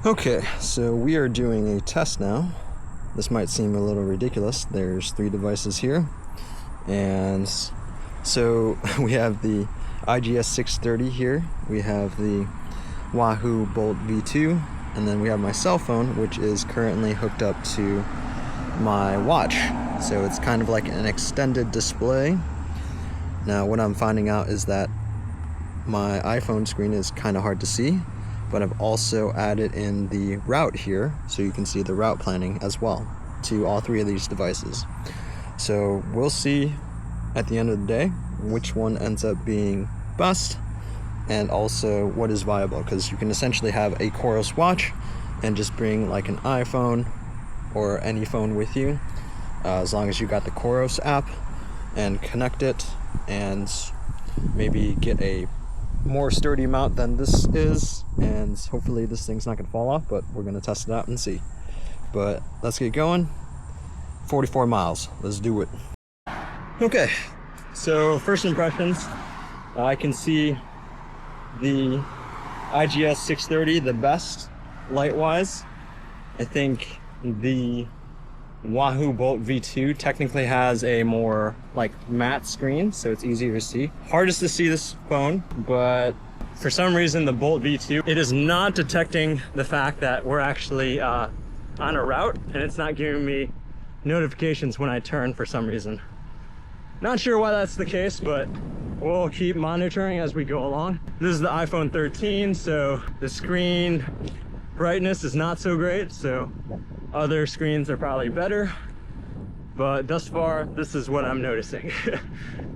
Okay, so we are doing a test now. This might seem a little ridiculous. There's 3 devices here. And so we have the IGS 630 here. We have the Wahoo Bolt V2. And then we have my cell phone, which is currently hooked up to my watch. So it's kind of like an extended display. Now what I'm finding out is that my iPhone screen is kind of hard to see, but I've also added in the route here so you can see the route planning as well to all 3 of these devices. So we'll see at the end of the day which one ends up being best and also what is viable, because you can essentially have a Coros watch and just bring like an iPhone or any phone with you as long as you got the Coros app and connect it and maybe get a more sturdy mount than this is, and hopefully this thing's not gonna fall off, but we're gonna test it out and see. But let's get going. 44 miles, let's do it. Okay, so first impressions, I can see the IGS 630 the best light wise. I think the Wahoo Bolt V2 technically has a more like matte screen, so it's easier to see. Hardest to see this phone, but for some reason the Bolt V2, it is not detecting the fact that we're actually on a route, and it's not giving me notifications when I turn for some reason. Not sure why that's the case, but we'll keep monitoring as we go along. This is the iPhone 13, so the screen brightness is not so great, so other screens are probably better, but thus far this is what I'm noticing.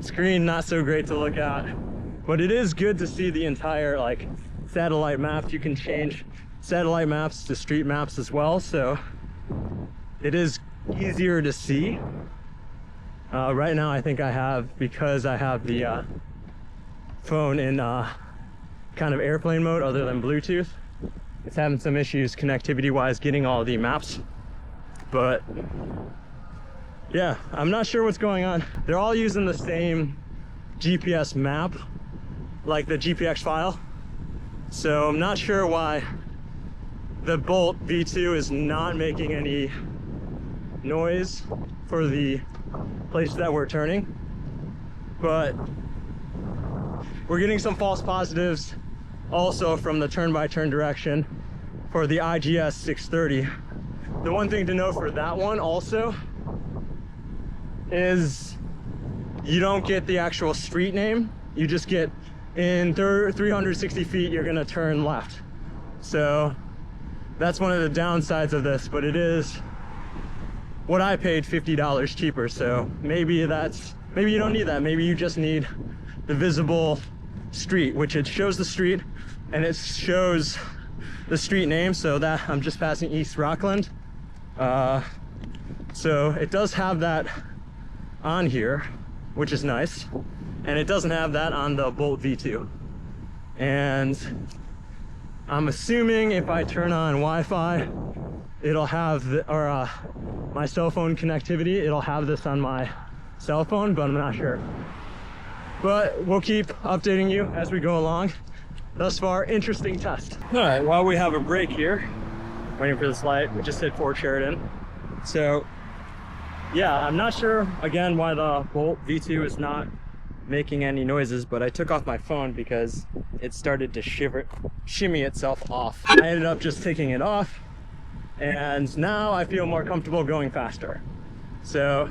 Screen not so great to look at, but it is good to see the entire like satellite map. You can change satellite maps to street maps as well, so it is easier to see. Right now I think I have, because I have the phone in kind of airplane mode other than Bluetooth, it's having some issues connectivity wise getting all the maps. But yeah, I'm not sure what's going on. They're all using the same GPS map, like the GPX file, so I'm not sure why the Bolt V2 is not making any noise for the place that we're turning, but we're getting some false positives also from the turn-by-turn direction for the IGS 630. The one thing to note for that one also is you don't get the actual street name. You just get in 360 feet you're gonna turn left. So that's one of the downsides of this, but it is what I paid, $50 cheaper. So maybe you don't need that. Maybe you just need the visible street, which it shows the street and it shows the street name, so that I'm just passing East Rockland. So it does have that on here, which is nice, and it doesn't have that on the Bolt V2. And I'm assuming if I turn on Wi-Fi, it'll have my cell phone connectivity, it'll have this on my cell phone, but I'm not sure. But we'll keep updating you as we go along. Thus far, interesting test. All right, while we have a break here, waiting for this light, we just hit Fort Sheridan. So yeah, I'm not sure again why the Bolt V2 is not making any noises, but I took off my phone because it started to shimmy itself off. I ended up just taking it off, and now I feel more comfortable going faster. So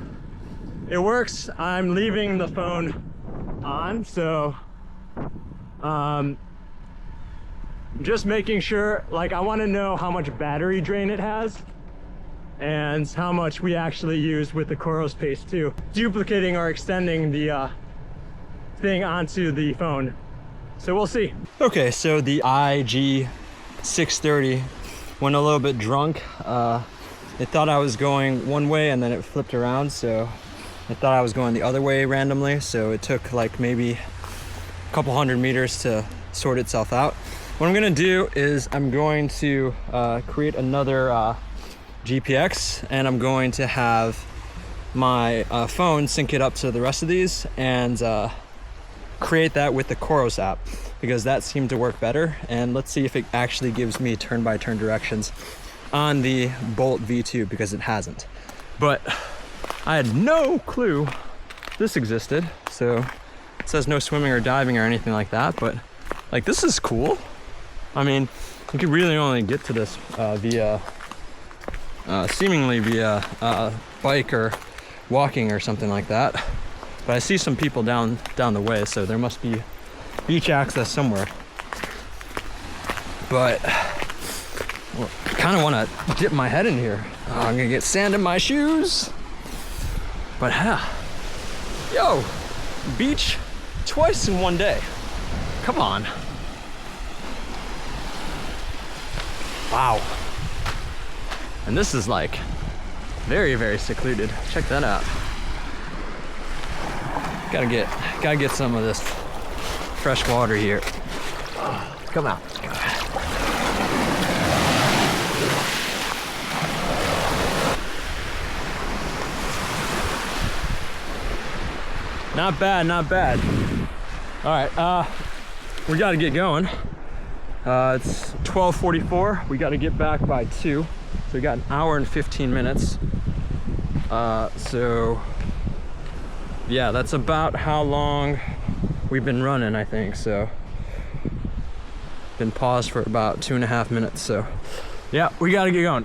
it works. I'm leaving the phone on, so just making sure, like, I want to know how much battery drain it has and how much we actually use with the Coros Pace 2, duplicating or extending the thing onto the phone. So we'll see. Okay, so the IG 630 went a little bit drunk. It thought I was going one way and then it flipped around, so it thought I was going the other way randomly, so it took like maybe a couple 100 meters to sort itself out. What I'm gonna do is I'm going to create another GPX, and I'm going to have my phone sync it up to the rest of these and create that with the Coros app. because that seemed to work better. And let's see if it actually gives me turn-by-turn directions on the Bolt V2, because it hasn't. But I had no clue this existed. So it says no swimming or diving or anything like that, but like, this is cool. I mean, you could really only get to this seemingly via bike or walking or something like that. But I see some people down the way, so there must be beach access somewhere. But well, I kind of want to dip my head in here. Oh, I'm gonna get sand in my shoes. But yo, beach twice in one day. Come on. Wow. And this is like very, very secluded. Check that out. Gotta get some of this fresh water here. Come out. Not bad, not bad. All right, we gotta get going. It's 12:44. We gotta get back by 2. So we got an hour and 15 minutes. So yeah, that's about how long we've been running, I think. So been paused for about 2.5 minutes. So yeah, we gotta get going.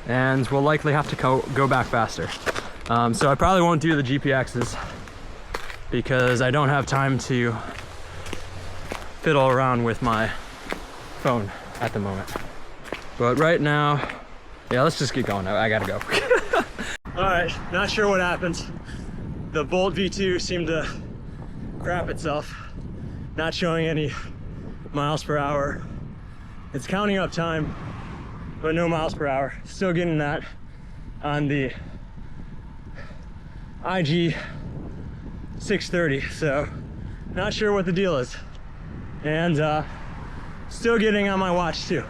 And we'll likely have to go back faster. So I probably won't do the GPXs because I don't have time to fiddle around with my phone at the moment. But right now, yeah, let's just get going. I gotta go. All right, not sure what happened. The Bolt V2 seemed to crap itself, not showing any miles per hour. It's counting up time, but no miles per hour. Still getting that on the IG 630, so not sure what the deal is. And still getting on my watch too.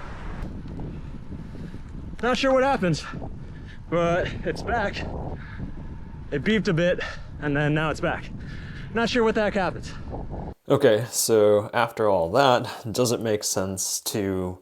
Not sure what happened, but it's back. It beeped a bit, and then now it's back. Not sure what the heck happened. Okay, so after all that, does it make sense to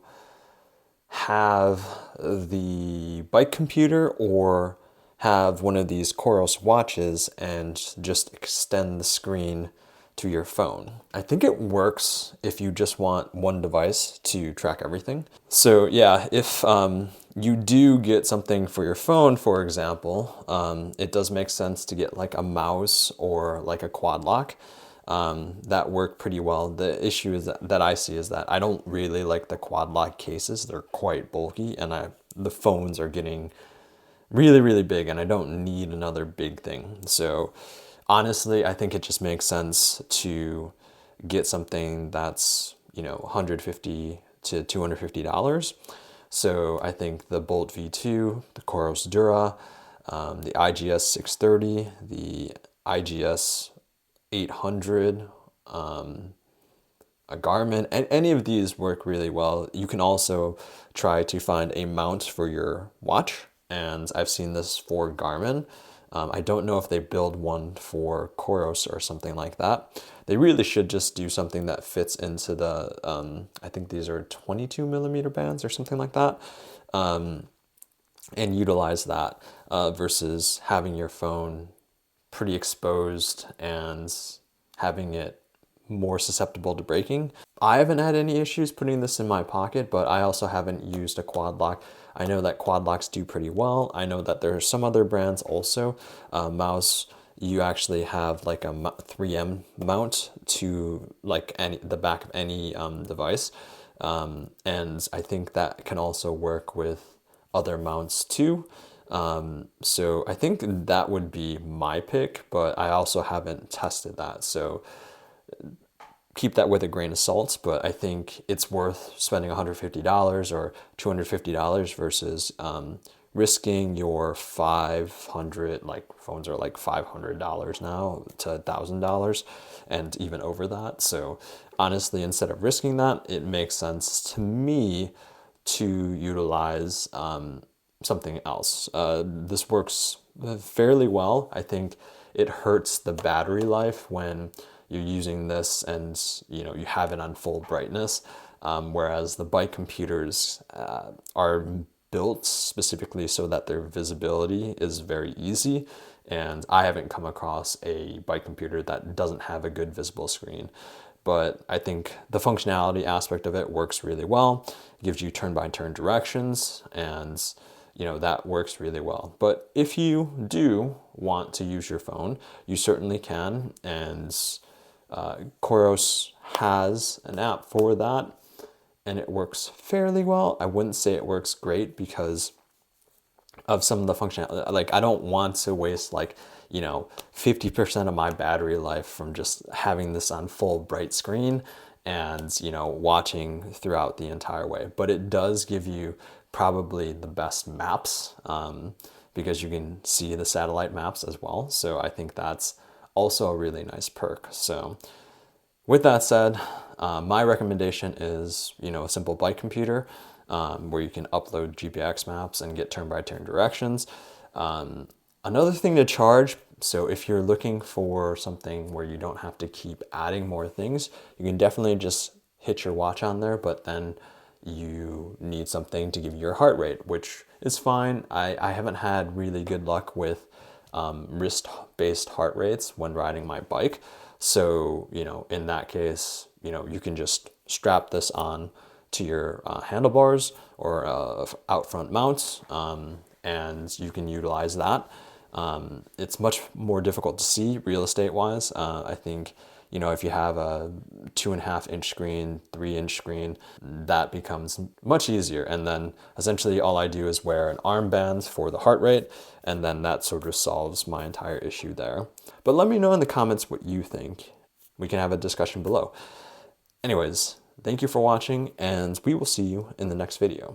have the bike computer or have one of these Coros watches and just extend the screen to your phone? I think it works if you just want one device to track everything. So yeah, if you do get something for your phone, for example, it does make sense to get like a mouse or like a quad lock. That work pretty well. The issue is that I see is that I don't really like the quad lock cases. They're quite bulky, and the phones are getting really, really big, and I don't need another big thing. So honestly, I think it just makes sense to get something that's, you know, $150 to $250. So I think the Bolt V2, the Coros Dura, the IGS 630, the IGS 800, a Garmin, and any of these work really well. You can also try to find a mount for your watch, and I've seen this for Garmin. I don't know if they build one for Coros or something like that. They really should just do something that fits into the, I think these are 22 millimeter bands or something like that, and utilize that versus having your phone pretty exposed and having it more susceptible to breaking. I haven't had any issues putting this in my pocket, but I also haven't used a quad lock. I know that quad locks do pretty well. I know that there are some other brands also. Mouse, you actually have like a 3M mount to like the back of any device. And I think that can also work with other mounts too. So I think that would be my pick, but I also haven't tested that. So keep that with a grain of salt, but I think it's worth spending $150 or $250 versus risking your 500, like phones are like $500 now to $1,000 and even over that. So honestly, instead of risking that, it makes sense to me to utilize something else. This works fairly well. I think it hurts the battery life when you're using this and you have it on full brightness. Whereas the bike computers are built specifically so that their visibility is very easy. And I haven't come across a bike computer that doesn't have a good visible screen. But I think the functionality aspect of it works really well. It gives you turn-by-turn directions, and that works really well. But if you do want to use your phone, you certainly can, and Koros has an app for that, and it works fairly well. I wouldn't say it works great because of some of the functionality. Like, I don't want to waste 50% of my battery life from just having this on full bright screen and watching throughout the entire way. But it does give you probably the best maps, because you can see the satellite maps as well. So I think that's also a really nice perk. So with that said, my recommendation is, a simple bike computer, where you can upload GPX maps and get turn-by-turn directions. Another thing to charge, so if you're looking for something where you don't have to keep adding more things, you can definitely just hit your watch on there, but then you need something to give you your heart rate, which is fine. I haven't had really good luck with wrist-based heart rates when riding my bike. So, in that case, you can just strap this on to your handlebars or out front mounts, and you can utilize that. It's much more difficult to see real estate wise. I think, if you have a 2.5-inch screen, 3-inch screen, that becomes much easier. And then essentially all I do is wear an armband for the heart rate, and then that sort of solves my entire issue there. But let me know in the comments what you think. We can have a discussion below. Anyways, thank you for watching, and we will see you in the next video.